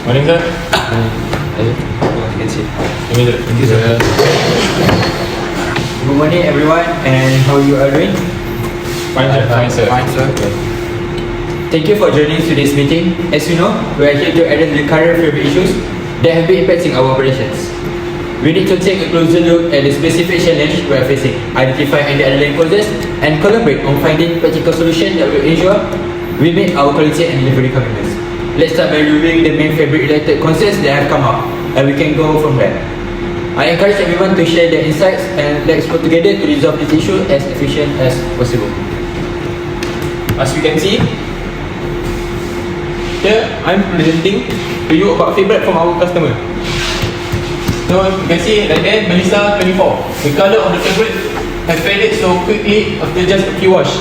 Morning, sir. Thank you, sir. Good morning, everyone, and how you are doing? Fine, sir. Fine, sir. Thank you for joining today's meeting. As you know, we are here to address the current fabric issues that have been impacting our operations. We need to take a closer look at the specific challenge we are facing, identify any underlying causes, and collaborate on finding practical solutions that will ensure we meet our quality and delivery commitments. Let's start by reviewing the main fabric-related concerns that have come up, and we can go from there. I encourage everyone to share their insights and let's work together to resolve this issue as efficient as possible. As you can see, here I'm presenting to you about feedback from our customer. So you can see like that, Melissa 24. The color of the fabric has faded so quickly after just a few wash.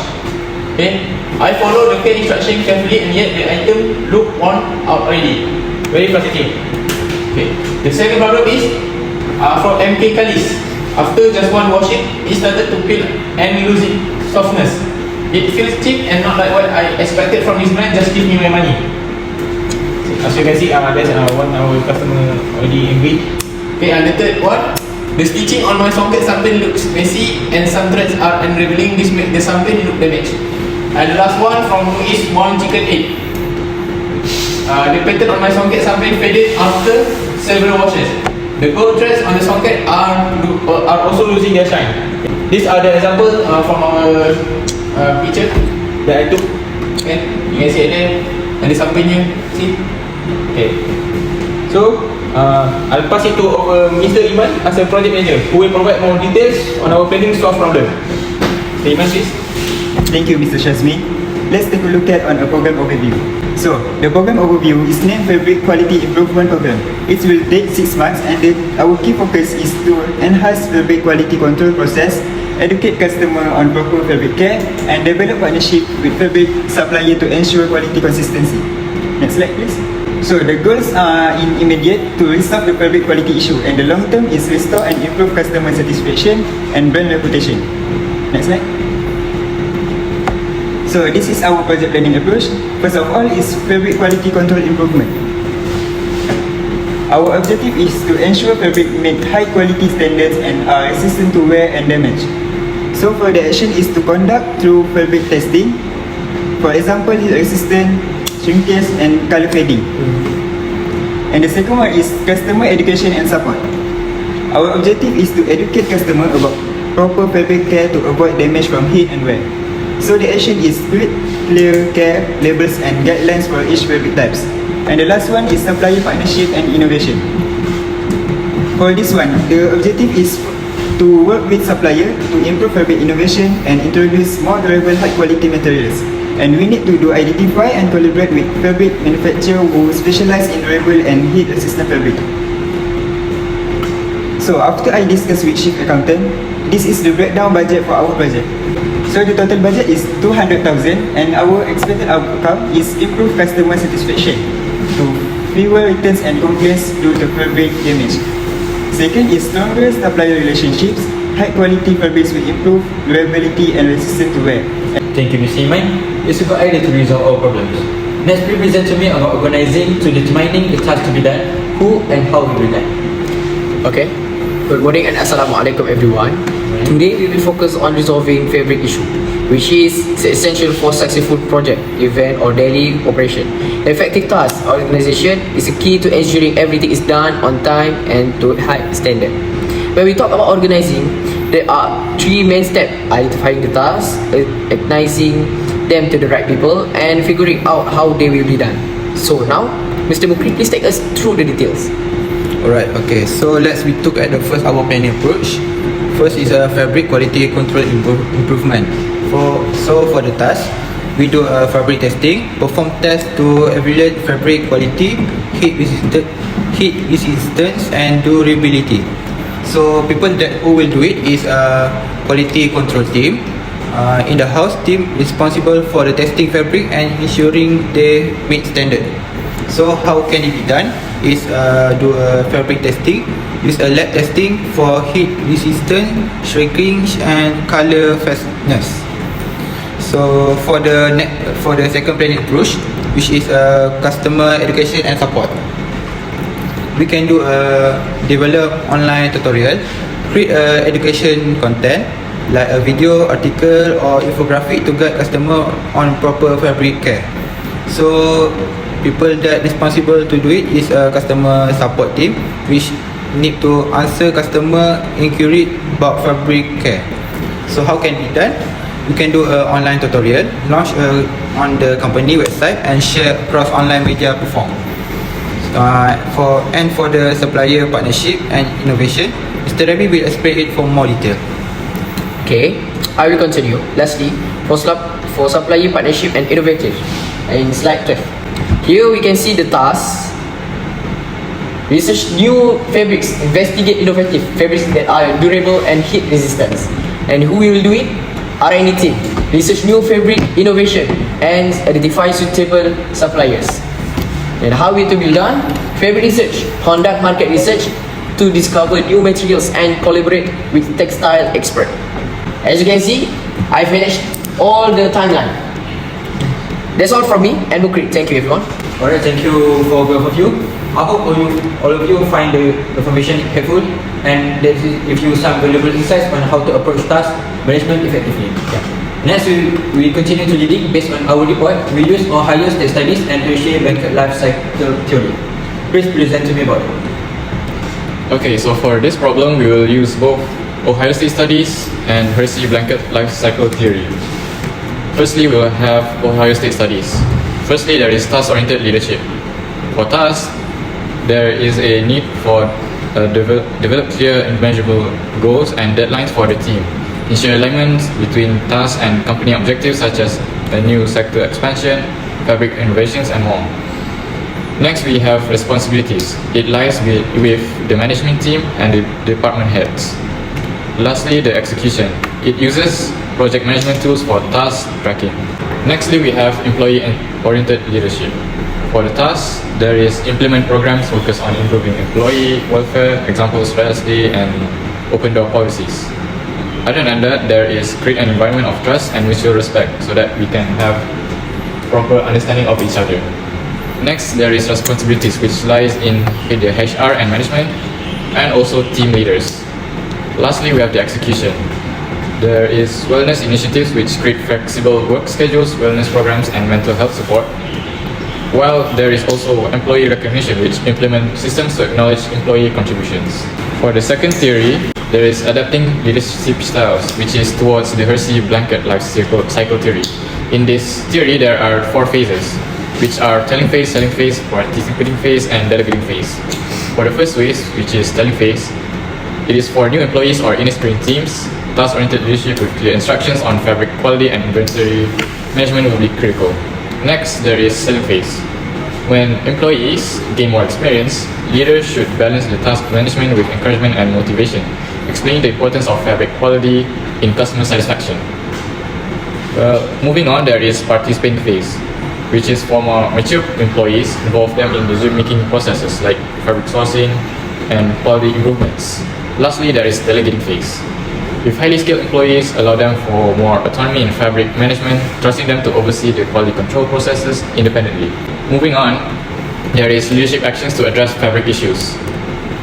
Okay, I follow the care instruction carefully and yet the item look worn out already. Very frustrating. Okay, the second problem is from MK Kalis. After just one washing, it started to peel and losing softness. It feels cheap and not like what I expected from this brand. Just give me my money. As you can see, there's one our customer already angry. Okay, and the third one, the stitching on my socket something looks messy and some threads are unraveling. This makes the something look damaged. And the last one from is one chicken egg. The pattern on my socket something faded after several washes. The gold threads on the socket are also losing their shine. These are the examples from our picture that I took. Okay, you can see there. And the sampingnya, see. Okay. So I'll pass it to our Mr. Iman as a project manager, who will provide more details on our planning source problem. Mr. Iman, please. Thank you, Mr. Shazmi. Let's take a look at on a program overview. So, the program overview is named Fabric Quality Improvement Program. It will take 6 months and our key focus is to enhance fabric quality control process, educate customer on proper fabric care, and develop partnership with fabric supplier to ensure quality consistency. Next slide, please. So, the goals are in immediate to resolve the fabric quality issue, and the long term is restore and improve customer satisfaction and brand reputation. Next slide. So this is our project planning approach. First of all is fabric quality control improvement. Our objective is to ensure fabric meet high quality standards and are resistant to wear and damage. So for the action is to conduct through fabric testing. For example, heat resistant, shrinkage and color fading. And the second one is customer education and support. Our objective is to educate customer about proper fabric care to avoid damage from heat and wear. So the action is create clear care labels and guidelines for each fabric types. And the last one is supplier partnership and innovation. For this one, the objective is to work with supplier to improve fabric innovation and introduce more durable high quality materials. And we need to identify and collaborate with fabric manufacturer who specialize in durable and heat resistant fabric. So after I discuss with chief accountant, this is the breakdown budget for our project. So the total budget is 200,000 and our expected outcome is improved customer satisfaction to fewer returns and complaints due to fabric damage. Second is stronger supplier relationships. High quality fabrics will improve durability and resistance to wear. Thank you, Mr. Iman. It's a good idea to resolve our problems. Next, please present to me about organizing to determining the task to be done, who and how will be done. Okay. Good morning and Assalamualaikum everyone. Today we will focus on resolving fabric issue, which is essential for successful project, event or daily operation. Effective task organization is a key to ensuring everything is done on time and to high standard. When we talk about organizing, there are 3 main steps: identifying the tasks, organizing them to the right people, and figuring out how they will be done. So now, Mr. Mukri, please take us through the details. Alright, okay, so let's look at the first our planning approach. First is a fabric quality control improvement. For the task, we do a fabric testing, perform tests to evaluate fabric quality, heat resistance and durability. So people who will do it is a quality control team. In the house team responsible for the testing fabric and ensuring they meet standard. So how can it be done? Is do a fabric testing, use a lab testing for heat resistance, shrinkage and color fastness. So for the second planning approach, which is customer education and support. we can develop online tutorial, create education content like a video, article or infographic to guide customer on proper fabric care. So people that responsible to do it is a customer support team, which need to answer customer inquiry about fabric care. So how can it be done? We can do an online tutorial, launch on the company website and share across online media platform. For the supplier partnership and innovation, Mr. Remy will explain it for more detail. Okay, I will continue. Lastly, for supplier partnership and innovative, in slide 12. Here we can see the task. Research new fabrics, investigate innovative fabrics that are durable and heat resistant. And who will do it? R&D team. Research new fabric innovation and identify suitable suppliers. And how it will be done? Fabric research. Conduct market research to discover new materials and collaborate with textile expert. As you can see, I finished all the timeline. That's all from me and Mukri. Thank you everyone. Alright, thank you for both of you. I hope all of you find the information helpful and that gives you some valuable insights on how to approach task management effectively. Next, we continue to leading based on our report. We use Ohio State Studies and Hershey Blanket Life Cycle Theory. Please present to me about it. Okay, so for this problem, we will use both Ohio State Studies and Hershey Blanket Life Cycle Theory. Firstly, we will have Ohio State Studies. Firstly, there is task-oriented leadership. For tasks, there is a need for develop clear and measurable goals and deadlines for the team. Ensure alignment between tasks and company objectives such as a new sector expansion, fabric innovations and more. Next, we have responsibilities. It lies with the management team and the department heads. Lastly, the execution. It uses project management tools for task tracking. Nextly, we have employee-oriented leadership. For the tasks, there is implement programs focused on improving employee welfare, examples RSA and open door policies. Other than that, there is create an environment of trust and mutual respect so that we can have proper understanding of each other. Next, there is responsibilities which lies in the HR and management and also team leaders. Lastly, we have the execution. There is wellness initiatives which create flexible work schedules, wellness programs and mental health support. While there is also employee recognition which implement systems to acknowledge employee contributions. For the second theory, there is adapting leadership styles, which is towards the Hershey Blanket Life Cycle Theory. In this theory, there are 4 phases, which are telling phase, selling phase, participating phase, and delegating phase. For the first phase, which is telling phase, it is for new employees or inexperienced teams. Task-oriented leadership with clear instructions on fabric quality and inventory management will be critical. Next, there is selling phase. When employees gain more experience, leaders should balance the task management with encouragement and motivation, explaining the importance of fabric quality in customer satisfaction. Moving on, there is participating phase, which is for more mature employees, involve them in decision-making processes like fabric sourcing and quality improvements. Lastly, there is delegating phase. With highly skilled employees, allow them for more autonomy in fabric management, trusting them to oversee the quality control processes independently. Moving on, there is leadership actions to address fabric issues.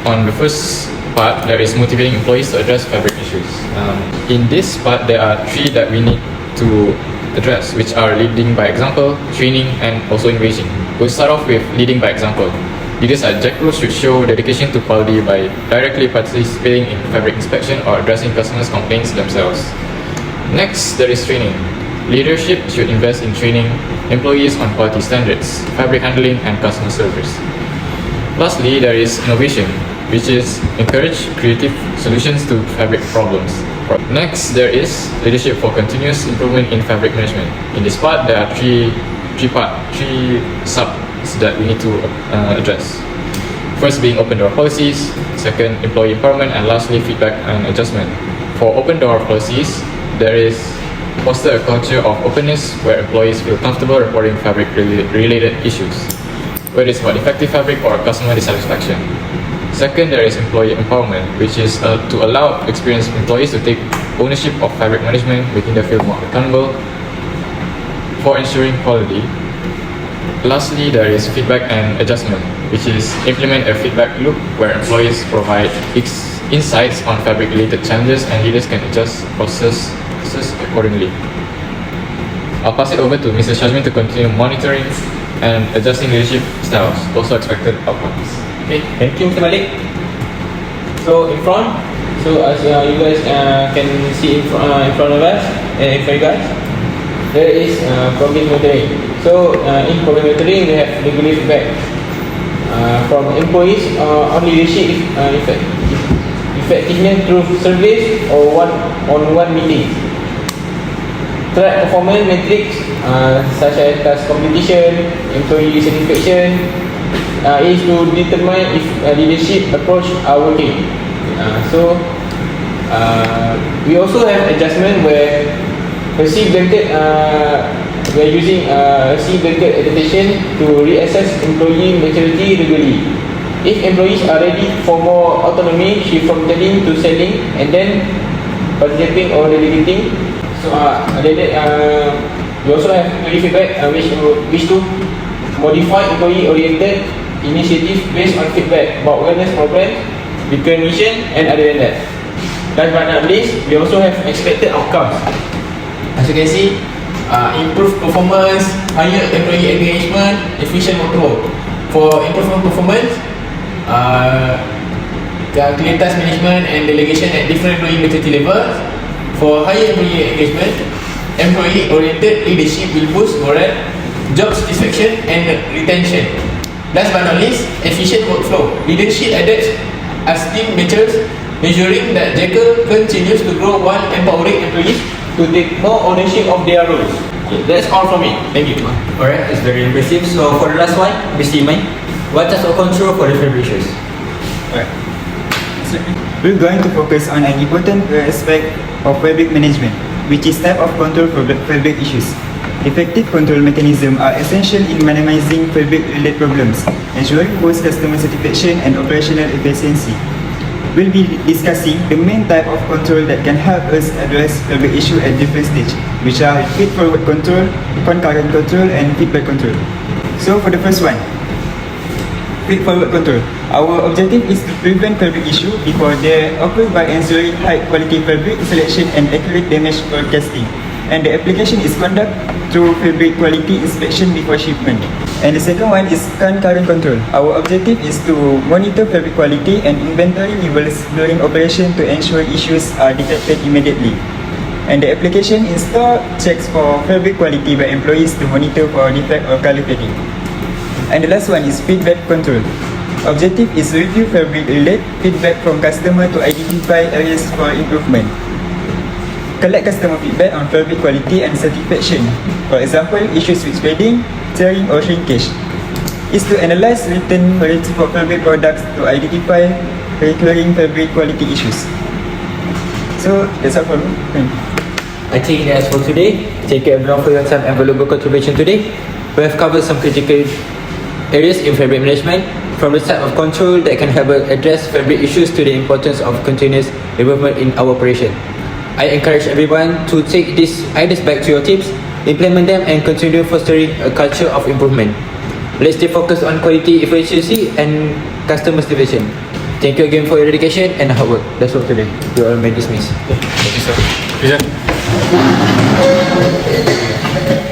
On the first part, there is motivating employees to address fabric issues. In this part, there are 3 that we need to address, which are leading by example, training, and also innovation. We'll start off with leading by example. Leaders at JAKEL should show dedication to quality by directly participating in fabric inspection or addressing customers' complaints themselves. Next, there is training. Leadership should invest in training employees on quality standards, fabric handling, and customer service. Lastly, there is innovation, which is encourage creative solutions to fabric problems. Next, there is leadership for continuous improvement in fabric management. In this part, there are three subs that we need to address. First being open door policies, second employee empowerment, and lastly feedback and adjustment. For open door policies, there is foster a culture of openness where employees feel comfortable reporting fabric related issues, whether it's about defective fabric or customer dissatisfaction. Second, there is employee empowerment, which is to allow experienced employees to take ownership of fabric management, making them feel more accountable for ensuring quality. Lastly, there is feedback and adjustment, which is implement a feedback loop where employees provide insights on fabric-related challenges and leaders can adjust processes accordingly. I'll pass it over to Mr. Shazmin to continue monitoring and adjusting leadership styles, also expected outcomes. Okay, thank you, Mr. Malik. So in front, as you guys can see in front of us, in front of you guys, there is progress monitoring. So in progress monitoring, we have regular feedback from employees on leadership effectiveness through surveys or one-on-one meetings. Track performance metrics such as task completion, employee satisfaction is to determine if leadership approach are working. We also have adjustment where receive blanket we are using receive blanket adaptation to reassess employee maturity regularly. If employees are ready for more autonomy, shift from telling to selling and then participating or delegating. We also have employee feedback which to modify employee-oriented initiatives based on feedback about wellness programs, recognition and other than that. Last but not least, we also have expected outcomes. As you can see, improved performance, higher employee engagement, efficient workload. For improved performance, clear task management and delegation at different employee maturity levels. For higher employee engagement, employee-oriented leadership will boost morale, job satisfaction and retention. Last but not least, efficient workflow. Leadership adapts as team matures, ensuring that JAKEL continues to grow while empowering employees to take more ownership of their roles. Okay, that's all from me. Thank you. Alright, it's very impressive. So for the last one, Mr. Iman, what does our control for the fabric issues? Alright. So, we're going to focus on an important aspect of fabric management, which is type of control for fabric issues. Effective control mechanisms are essential in minimizing fabric-related problems, ensuring both customer satisfaction and operational efficiency. We'll be discussing the main type of control that can help us address fabric issue at different stages, which are feed-forward control, concurrent control, and feedback control. So for the first one, feed-forward control. Our objective is to prevent fabric issue before they occur by ensuring high-quality fabric selection and accurate damage forecasting. And the application is conducted through fabric quality inspection before shipment. And the second one is concurrent control. Our objective is to monitor fabric quality and inventory levels during operation to ensure issues are detected immediately. And the application install checks for fabric quality by employees to monitor for defect or color fading. And the last one is feedback control. Objective is review fabric-related feedback from customer to identify areas for improvement. Collect customer feedback on fabric quality and satisfaction. For example, issues with fading, tearing or shrinkage. Is to analyze written rates for fabric products to identify recurring fabric quality issues. So that's all for me. Thank you. I think that's for today. Thank you everyone for your time and valuable contribution today. We have covered some critical areas in fabric management, from the type of control that can help us address fabric issues to the importance of continuous improvement in our operation. I encourage everyone to take these ideas back to your teams, implement them and continue fostering a culture of improvement. Let's stay focused on quality, efficiency and customer satisfaction. Thank you again for your dedication and hard work. That's all today. You all may dismiss. Thank you, sir.